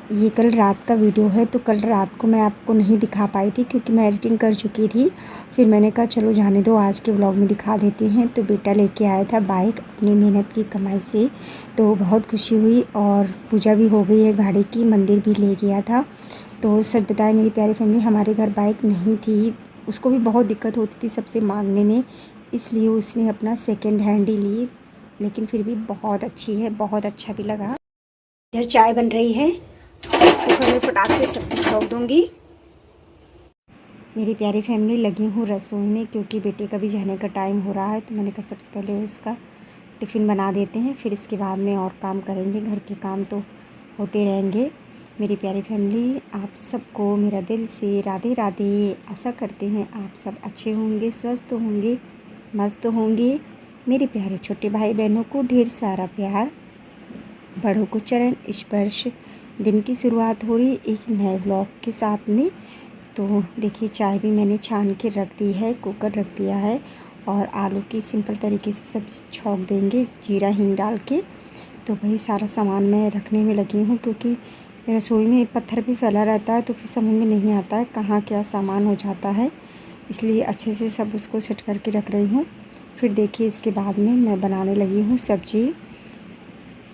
ये कल रात का वीडियो है, तो कल रात को मैं आपको नहीं दिखा पाई थी क्योंकि मैं एडिटिंग कर चुकी थी। फिर मैंने कहा चलो जाने दो, आज के व्लॉग में दिखा देते हैं। तो बेटा लेके आया था बाइक अपनी मेहनत की कमाई से, तो बहुत खुशी हुई और पूजा भी हो गई है गाड़ी की, मंदिर भी ले गया था। तो सच बताए मेरी प्यारी फैमिली, हमारे घर बाइक नहीं थी, उसको भी बहुत दिक्कत होती थी सबसे मांगने में, इसलिए उसने अपना सेकेंड हैंड ही ली। लेकिन फिर भी बहुत अच्छी है, बहुत अच्छा भी लगा। इधर चाय बन रही है, कुकर में फटाक से सब्जी छोड़ दूँगी। मेरी प्यारी फैमिली लगी हूँ रसोई में क्योंकि बेटे का भी जाने का टाइम हो रहा है, तो मैंने कहा सबसे पहले उसका टिफ़िन बना देते हैं, फिर इसके बाद में और काम करेंगे। घर के काम तो होते रहेंगे। मेरी प्यारी फैमिली, आप सबको मेरा दिल से राधे राधे। आशा करते हैं आप सब अच्छे होंगे, स्वस्थ होंगे, मस्त होंगे। मेरे प्यारे छोटे भाई बहनों को ढेर सारा प्यार, बड़ों को चरण स्पर्श। दिन की शुरुआत हो रही एक नए ब्लॉग के साथ में। तो देखिए चाय भी मैंने छान के रख दी है, कुकर रख दिया है और आलू की सिंपल तरीके से सब्ज़ी छौंक देंगे जीरा हींग डाल के। तो वही सारा सामान मैं रखने में लगी हूँ क्योंकि रसोई में पत्थर भी फैला रहता है, तो फिर समझ में नहीं आता है कहाँ क्या सामान हो जाता है, इसलिए अच्छे से सब उसको सेट करके रख रही हूँ। फिर देखिए इसके बाद में मैं बनाने लगी हूँ सब्ज़ी।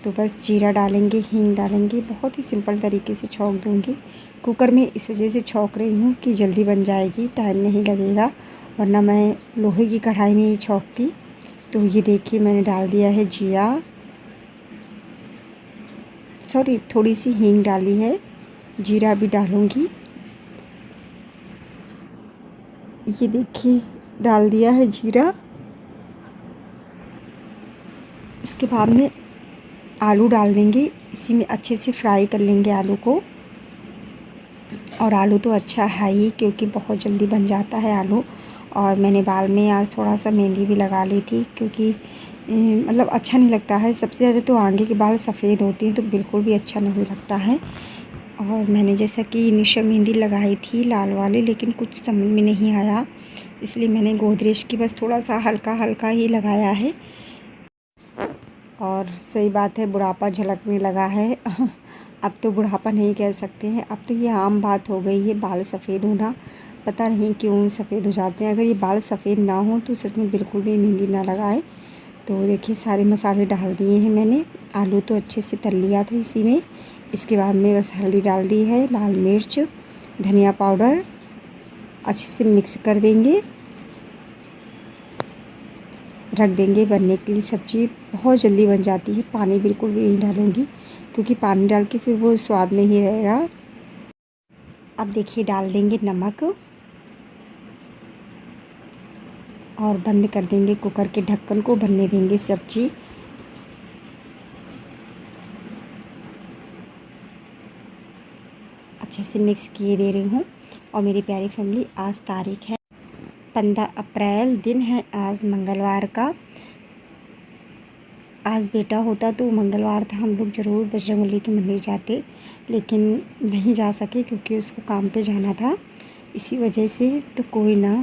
तो बस जीरा डालेंगे, हींग डालेंगे, बहुत ही सिंपल तरीके से छौंक दूँगी। कुकर में इस वजह से छौंक रही हूँ कि जल्दी बन जाएगी, टाइम नहीं लगेगा, वरना मैं लोहे की कढ़ाई में ही छौंकती। तो ये देखिए मैंने डाल दिया है जीरा, सॉरी थोड़ी सी हींग डाली है, जीरा भी डालूँगी। ये देखिए डाल दिया है जीरा। इसके बाद में आलू डाल देंगे, इसी में अच्छे से फ्राई कर लेंगे आलू को। और आलू तो अच्छा है ही क्योंकि बहुत जल्दी बन जाता है आलू। और मैंने बाल में आज थोड़ा सा मेहंदी भी लगा ली थी क्योंकि मतलब अच्छा नहीं लगता है। सबसे ज़्यादा तो आगे के बाल सफ़ेद होते हैं तो बिल्कुल भी अच्छा नहीं लगता है। और मैंने जैसा कि निशा मेहंदी लगाई थी लाल वाली, लेकिन कुछ समझ में नहीं आया, इसलिए मैंने गोदरेज की बस थोड़ा सा हल्का हल्का ही लगाया है। और सही बात है, बुढ़ापा झलकने लगा है अब तो बुढ़ापा नहीं कह सकते हैं, अब तो ये आम बात हो गई है बाल सफ़ेद होना। पता नहीं क्यों सफ़ेद हो जाते हैं। अगर ये बाल सफ़ेद ना हो तो सच में बिल्कुल भी मेहंदी ना लगाए। तो देखिए सारे मसाले डाल दिए हैं मैंने, आलू तो अच्छे से तल लिया था इसी में। इसके बाद में बस हल्दी डाल दी है, लाल मिर्च, धनिया पाउडर, अच्छे से मिक्स कर देंगे, रख देंगे बनने के लिए। सब्ज़ी बहुत जल्दी बन जाती है, पानी बिल्कुल भी नहीं डालूँगी क्योंकि पानी डाल के फिर वो स्वाद नहीं रहेगा। अब देखिए डाल देंगे नमक और बंद कर देंगे कुकर के ढक्कन को, बनने देंगे सब्ज़ी। अच्छे से मिक्स किए दे रही हूँ। और मेरी प्यारी फैमिली, आज तारीख है 15 अप्रैल, दिन है आज मंगलवार का। आज बेटा होता तो मंगलवार था, हम लोग ज़रूर बजरंगबली के मंदिर जाते, लेकिन नहीं जा सके क्योंकि उसको काम पे जाना था, इसी वजह से। तो कोई ना,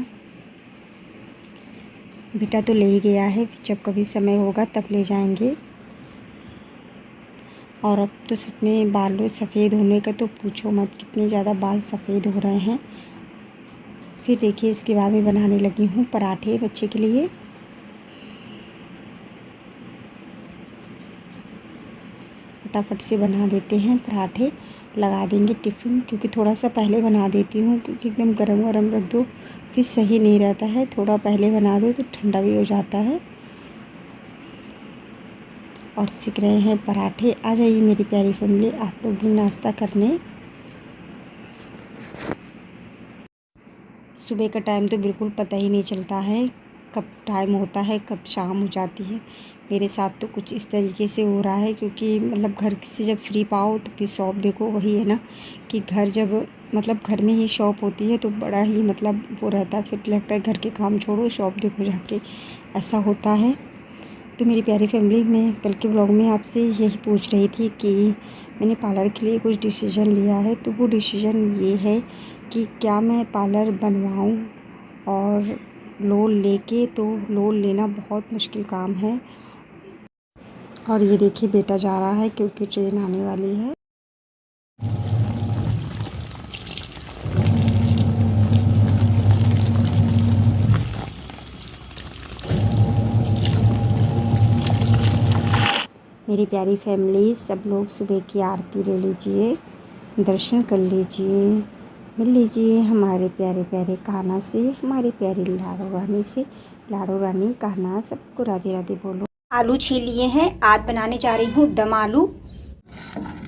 बेटा तो ले ही गया है, जब कभी समय होगा तब ले जाएंगे। और अब तो सच में बाल सफ़ेद होने का तो पूछो मत, कितने ज़्यादा बाल सफ़ेद हो रहे हैं। फिर देखिए इसके बाद में बनाने लगी हूँ पराठे बच्चे के लिए। फटाफट से बना देते हैं पराठे, लगा देंगे टिफ़िन, क्योंकि थोड़ा सा पहले बना देती हूँ क्योंकि एकदम गरम गरम रख दो फिर सही नहीं रहता है, थोड़ा पहले बना दो तो ठंडा भी हो जाता है। और सीख रहे हैं पराठे। आ जाइए मेरी प्यारी फैमिली, आप लोग भी नाश्ता करने। सुबह का टाइम तो बिल्कुल पता ही नहीं चलता है, कब टाइम होता है कब शाम हो जाती है। मेरे साथ तो कुछ इस तरीके से हो रहा है क्योंकि मतलब घर से जब फ्री पाओ तो फिर शॉप देखो, वही है ना कि घर जब मतलब घर में ही शॉप होती है तो बड़ा ही मतलब वो रहता है, फिर लगता है घर के काम छोड़ो शॉप देखो जाके, ऐसा होता है। तो मेरी प्यारी फैमिली, मैं कल के ब्लॉग में आपसे यही पूछ रही थी कि मैंने पार्लर के लिए कुछ डिसीज़न लिया है, तो वो डिसीज़न ये है कि क्या मैं पार्लर बनवाऊँ। और लोन लेके, तो लोन लेना बहुत मुश्किल काम है। और ये देखिए बेटा जा रहा है क्योंकि ट्रेन आने वाली है। मेरी प्यारी फैमिली, सब लोग सुबह की आरती ले लीजिए, दर्शन कर लीजिए, मिल लीजिए हमारे प्यारे प्यारे कान्हा से, हमारे प्यारी लाडो रानी से। लाडो रानी कान्हा सबको राधे राधे बोलो। आलू छील लिए हैं, आज बनाने जा रही हूँ दम आलू।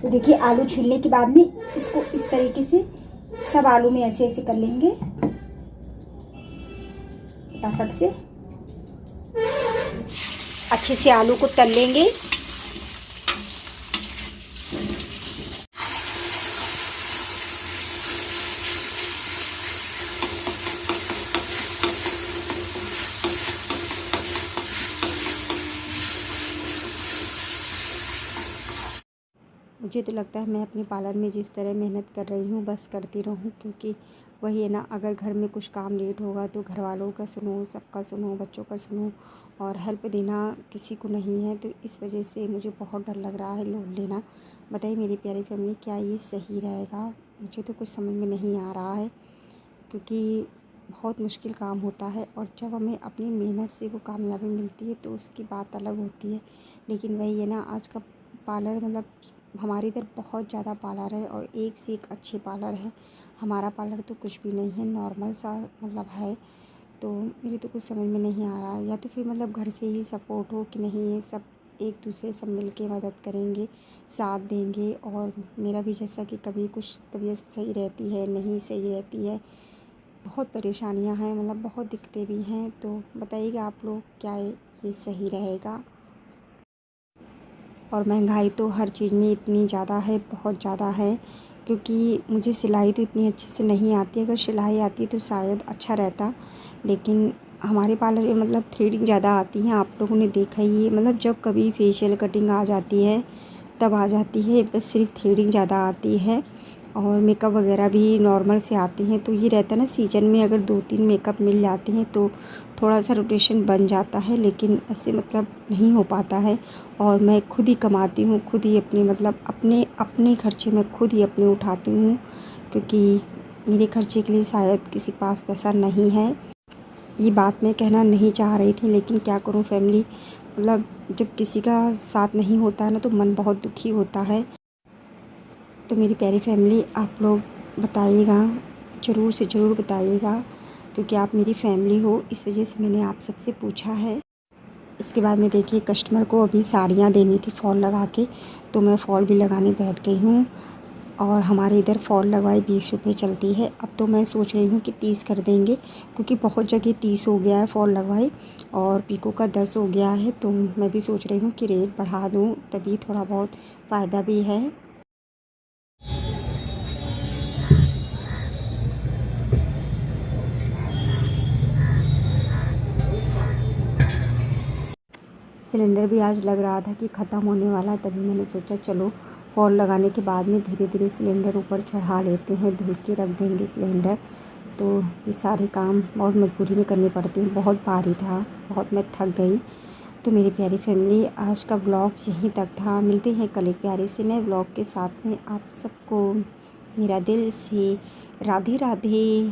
तो देखिए, आलू छीलने के बाद में इसको इस तरीके से सब आलू में ऐसे ऐसे कर लेंगे फटाफट से। अच्छे से आलू को तल लेंगे। मुझे तो लगता है मैं अपने पार्लर में जिस तरह मेहनत कर रही हूँ बस करती रहूँ, क्योंकि वही है ना, अगर घर में कुछ काम लेट होगा तो घर वालों का सुनो, सबका सुनो, बच्चों का सुनो, और हेल्प देना किसी को नहीं है। तो इस वजह से मुझे बहुत डर लग रहा है लोड लेना। बताइए मेरी प्यारी फैमिली, क्या ये सही रहेगा? मुझे तो कुछ समझ में नहीं आ रहा है, क्योंकि बहुत मुश्किल काम होता है और जब हमें अपनी मेहनत से वो कामयाबी मिलती है तो उसकी बात अलग होती है। लेकिन वही है ना, आज का पार्लर मतलब हमारे इधर बहुत ज़्यादा पार्लर है और एक से एक अच्छे पार्लर है। हमारा पार्लर तो कुछ भी नहीं है, नॉर्मल सा मतलब है। तो मेरे तो कुछ समझ में नहीं आ रहा है, या तो फिर मतलब घर से ही सपोर्ट हो कि नहीं, ये सब एक दूसरे सब मिल के मदद करेंगे, साथ देंगे। और मेरा भी जैसा कि कभी कुछ तबीयत सही रहती है, नहीं सही रहती है, बहुत परेशानियां हैं, मतलब बहुत दिक्कतें भी हैं। तो बताइएगा आप लोग, क्या ये सही रहेगा? और महंगाई तो हर चीज़ में इतनी ज़्यादा है, बहुत ज़्यादा है। क्योंकि मुझे सिलाई तो इतनी अच्छे से नहीं आती, अगर सिलाई आती तो शायद अच्छा रहता। लेकिन हमारे पार्लर में मतलब थ्रेडिंग ज़्यादा आती है, आप लोगों ने देखा ही है। मतलब जब कभी फेशियल कटिंग आ जाती है तब आ जाती है, बस सिर्फ थ्रेडिंग ज़्यादा आती है। और मेकअप वगैरह भी नॉर्मल से आती हैं। तो ये रहता है ना, सीजन में अगर 2-3 मेकअप मिल जाते हैं तो थोड़ा सा रोटेशन बन जाता है, लेकिन ऐसे मतलब नहीं हो पाता है। और मैं खुद ही कमाती हूँ, खुद ही अपने मतलब अपने अपने खर्चे मैं खुद ही अपने उठाती हूँ, क्योंकि मेरे खर्चे के लिए शायद किसी के पास पैसा नहीं है। ये बात मैं कहना नहीं चाह रही थी, लेकिन क्या करूँ फैमिली, मतलब जब किसी का साथ नहीं होता है ना तो मन बहुत दुखी होता है। तो मेरी प्यारी फैमिली, आप लोग बताइएगा, ज़रूर से ज़रूर बताइएगा, क्योंकि आप मेरी फैमिली हो, इस वजह से मैंने आप सबसे पूछा है। इसके बाद में देखिए, कस्टमर को अभी साड़ियाँ देनी थी फॉल लगा के, तो मैं फॉल भी लगाने बैठ गई हूँ। और हमारे इधर फॉल लगवाई 20 रुपये चलती है। अब तो मैं सोच रही हूँ कि 30 कर देंगे, क्योंकि बहुत जगह 30 हो गया है फॉल लगवाई, और पीको का 10 हो गया है। तो मैं भी सोच रही हूँ कि रेट बढ़ा दूँ, तभी थोड़ा बहुत फ़ायदा भी है। सिलेंडर भी आज लग रहा था कि ख़त्म होने वाला, तभी मैंने सोचा चलो फॉल लगाने के बाद में धीरे धीरे सिलेंडर ऊपर चढ़ा लेते हैं, धुल के रख देंगे सिलेंडर। तो ये सारे काम बहुत मजबूरी में करने पड़ते हैं, बहुत भारी था, बहुत मैं थक गई। तो मेरी प्यारी फैमिली, आज का ब्लॉग यहीं तक था। मिलते हैं कल एक प्यारे से नए ब्लॉग के साथ में। आप सबको मेरा दिल से राधे राधे।